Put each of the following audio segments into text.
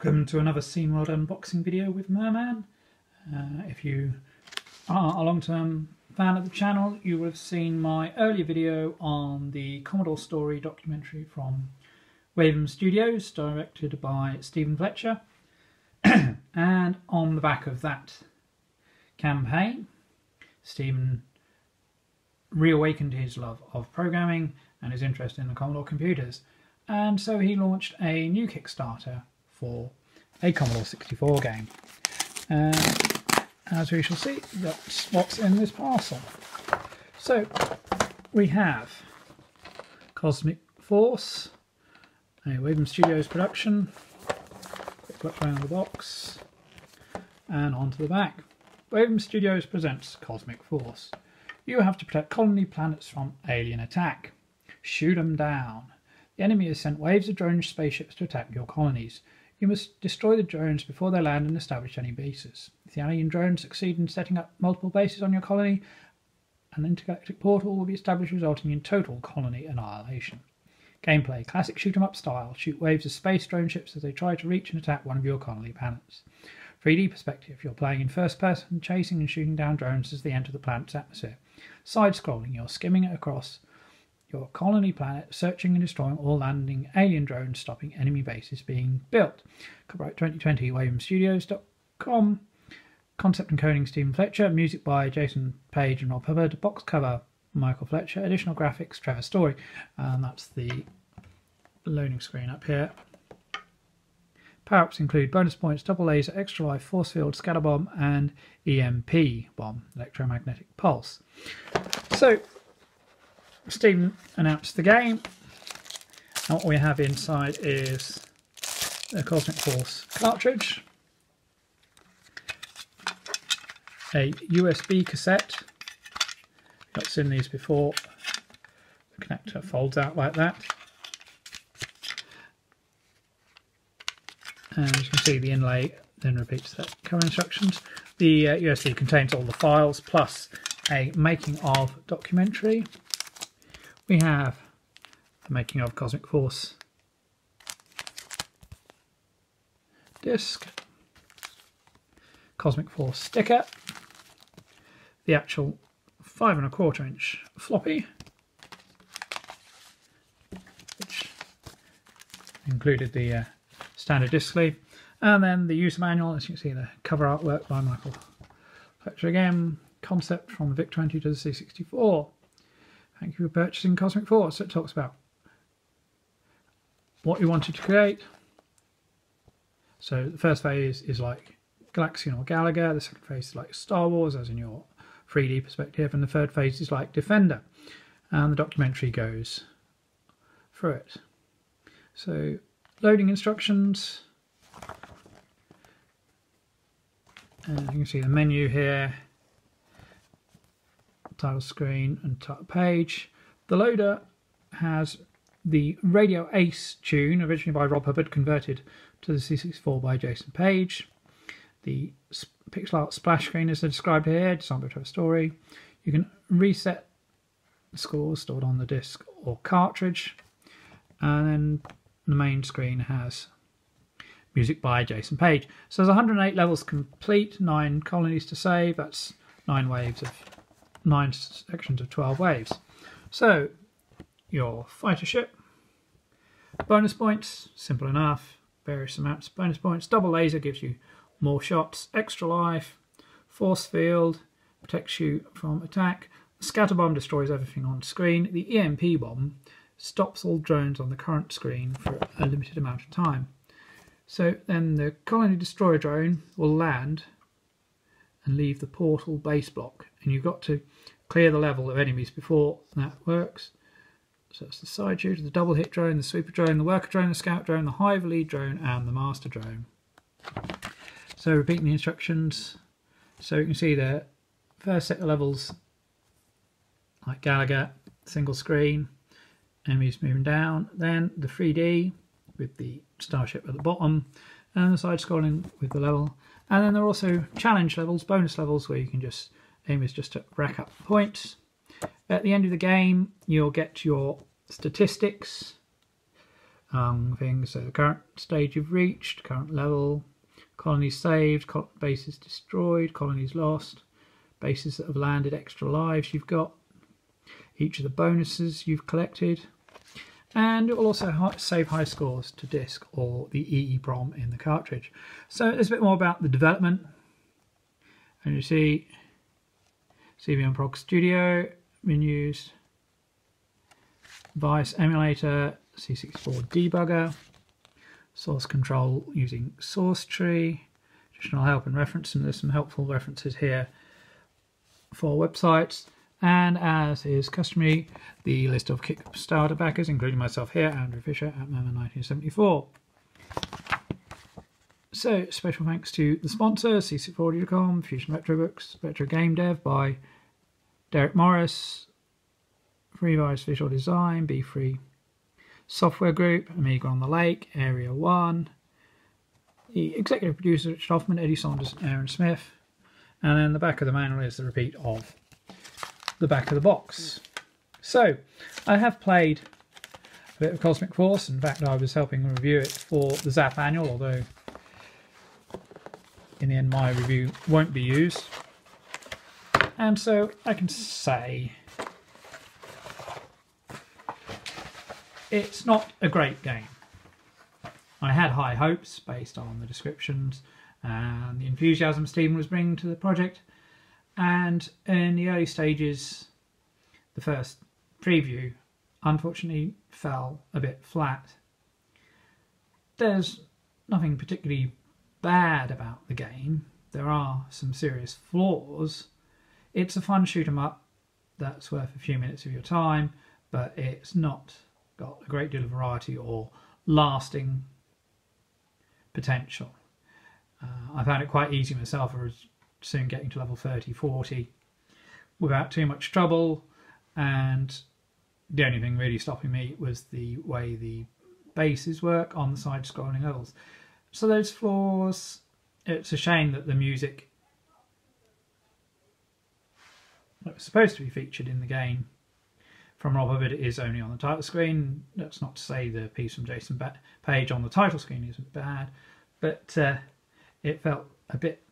Welcome to another Scene World unboxing video with Merman. If you are a long-term fan of the channel, you will have seen my earlier video on the Commodore Story documentary from Waveham Studios, directed by Stephen Fletcher. And on the back of that campaign, Stephen reawakened his love of programming and his interest in the Commodore computers. And so he launched a new Kickstarter for a Commodore 64 game. As we shall see, that's what's in this parcel. So we have Cosmic Force, a Waveham Studios production. Quick look around the box and onto the back. Waveham Studios presents Cosmic Force. You have to protect colony planets from alien attack. Shoot them down. The enemy has sent waves of drone spaceships to attack your colonies. You must destroy the drones before they land and establish any bases. If the alien drones succeed in setting up multiple bases on your colony, an intergalactic portal will be established, resulting in total colony annihilation. Gameplay: classic shoot-'em-up style. Shoot waves of space drone ships as they try to reach and attack one of your colony planets. 3D perspective. You're playing in first person, chasing and shooting down drones as they enter the planet's atmosphere. Side-scrolling. You're skimming across your colony planet, searching and destroying all landing alien drones, stopping enemy bases being built. Copyright 2020, WavehamStudios.com. Concept and coding Stephen Fletcher. Music by Jason Page and Rob Hubbard. Box cover Michael Fletcher. Additional graphics Trevor Story. And that's the loading screen up here. Power-ups include bonus points, double laser, extra life, force field, scatter bomb, and EMP bomb, electromagnetic pulse. So Stephen announced the game, and what we have inside is the Cosmic Force cartridge, a USB cassette. I've seen these before. The connector folds out like that, and you can see the inlay then repeats the cover instructions. The USB contains all the files plus a making of documentary. We have the making of Cosmic Force disc, Cosmic Force sticker, the actual 5 1/4 inch floppy, which included the standard disc sleeve, and then the user manual. As you can see, the cover artwork by Michael Fletcher again, concept from the VIC-20 to the C64. Thank you for purchasing Cosmic Force. So it talks about what you wanted to create. So the first phase is like Galaxian or Galaga. The second phase is like Star Wars, as in your 3D perspective. And the third phase is like Defender. And the documentary goes through it. So loading instructions. And you can see the menu here. Title screen and title page. The loader has the Radio Ace tune, originally by Rob Hubbard, converted to the C64 by Jason Page. The pixel art splash screen is described here, designed by Trevor Story. You can reset the scores stored on the disc or cartridge, and then the main screen has music by Jason Page. So there's 108 levels complete, 9 colonies to save. That's 9 sections of 12 waves. So your fighter ship, bonus points, simple enough, various amounts of bonus points. Double laser gives you more shots, extra life, force field protects you from attack, scatter bomb destroys everything on screen, the EMP bomb stops all drones on the current screen for a limited amount of time. So then the colony destroyer drone will land and leave the portal base block, and you've got to clear the level of enemies before that works. So it's the side shooter, the double hit drone, the sweeper drone, the worker drone, the scout drone, the hive lead drone, and the master drone. So repeating the instructions. So you can see the first set of levels like Galaga, single screen, enemies moving down, then the 3D with the starship at the bottom, and the side scrolling with the level. And then there are also challenge levels, bonus levels, where you can just aim is just to rack up points. At the end of the game, you'll get your statistics things. So the current stage you've reached, current level, colonies saved, bases destroyed, colonies lost, bases that have landed, extra lives you've got, each of the bonuses you've collected, and it will also save high scores to disk or the EEPROM in the cartridge. So there's a bit more about the development, and you see CBM Prog Studio, menus, Vice Emulator, C64 Debugger, source control using source tree, additional help and reference, and there's some helpful references here for websites, and as is customary, the list of Kickstarter backers, including myself here, Andrew Fisher at Mama 1974. So special thanks to the sponsor, c64audio.com, Fusion Retrobooks, Retro Game Dev by Derek Morris, FreeVice Visual Design, Be Free Software Group, Amiga on the Lake, Area 1, the executive producer Richard Hoffman, Eddie Saunders and Aaron Smith, and then the back of the manual is the repeat of the back of the box. So I have played a bit of Cosmic Force. In fact, I was helping review it for the Zap Annual, although in the end my review won't be used. And so I can say it's not a great game. I had high hopes based on the descriptions and the enthusiasm Stephen was bringing to the project, and in the early stages the first preview unfortunately fell a bit flat. There's nothing particularly bad about the game, there are some serious flaws. It's a fun shoot 'em up that's worth a few minutes of your time, but it's not got a great deal of variety or lasting potential. I found it quite easy myself. I was soon getting to level 30, 40 without too much trouble, and the only thing really stopping me was the way the bases work on the side-scrolling levels. So those flaws, it's a shame that the music that was supposed to be featured in the game from Rob Hubbard is only on the title screen. That's not to say the piece from Jason Page on the title screen isn't bad, but it felt a bit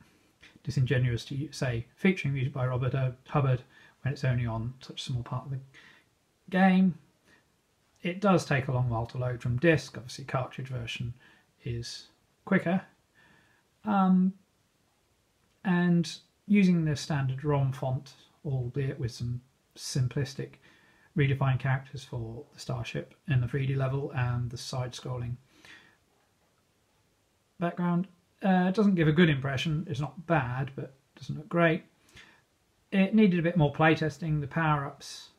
disingenuous to say featuring music by Robert Hubbard when it's only on such a small part of the game. It does take a long while to load from disk. Obviously cartridge version is quicker, and using the standard ROM font, albeit with some simplistic redefined characters for the starship in the 3D level and the side-scrolling background, doesn't give a good impression. It's not bad, but doesn't look great. It needed a bit more playtesting. The power-ups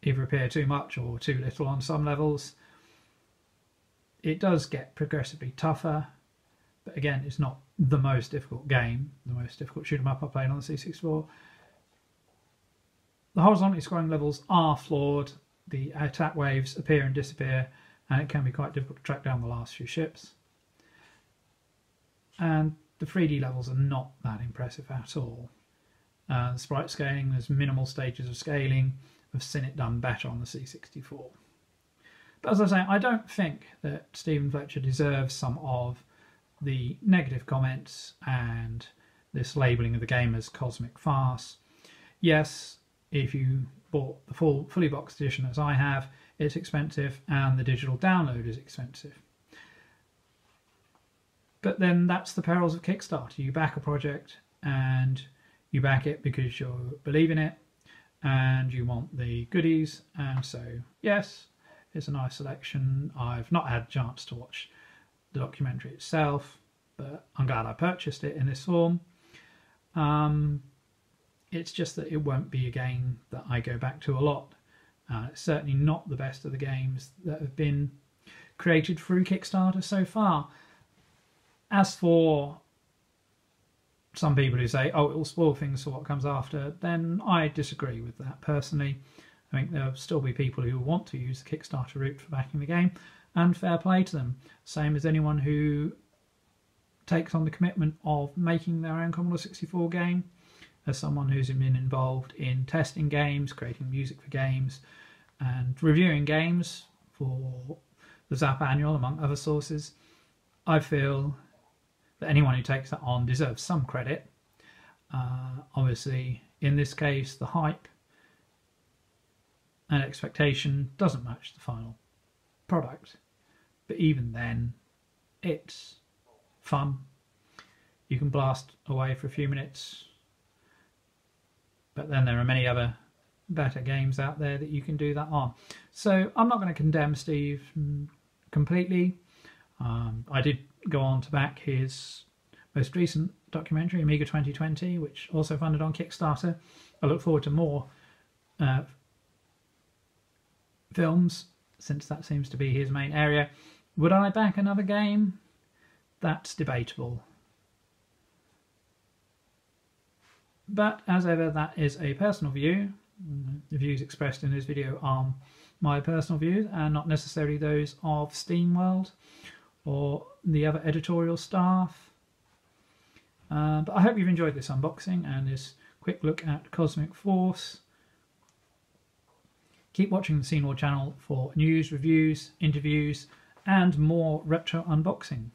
either appear too much or too little on some levels. It does get progressively tougher, but again, it's not the most difficult game, the most difficult shoot 'em up I played on the C64. The horizontally scrolling levels are flawed. The attack waves appear and disappear, and it can be quite difficult to track down the last few ships. And the 3D levels are not that impressive at all. The sprite scaling, there's minimal stages of scaling. I've seen it done better on the C64. But as I say, I don't think that Stephen Fletcher deserves some of the negative comments and this labelling of the game as cosmic farce. Yes, if you bought the fully boxed edition as I have, it's expensive, and the digital download is expensive. But then that's the perils of Kickstarter. You back a project and you back it because you believe in it and you want the goodies, and so yes, it's a nice selection. I've not had a chance to watch the documentary itself, but I'm glad I purchased it in this form. It's just that it won't be a game that I go back to a lot. It's certainly not the best of the games that have been created through Kickstarter so far. As for some people who say, oh, it will spoil things for what comes after, then I disagree with that personally. I think there'll still be people who want to use the Kickstarter route for backing the game, and fair play to them. Same as anyone who takes on the commitment of making their own Commodore 64 game. As someone who's been involved in testing games, creating music for games, and reviewing games for the Zap Annual, among other sources. I feel that anyone who takes that on deserves some credit. Obviously, in this case, the hype and expectation doesn't match the final product. But even then, it's fun. You can blast away for a few minutes. But then there are many other better games out there that you can do that on. So I'm not going to condemn Steve completely. I did go on to back his most recent documentary, Amiga 2020, which also funded on Kickstarter. I look forward to more films, since that seems to be his main area. Would I back another game? That's debatable. But as ever, that is a personal view. The views expressed in this video are my personal views and not necessarily those of SteamWorld or the other editorial staff. But I hope you've enjoyed this unboxing and this quick look at Cosmic Force. Keep watching the Scene War channel for news, reviews, interviews and more retro unboxing.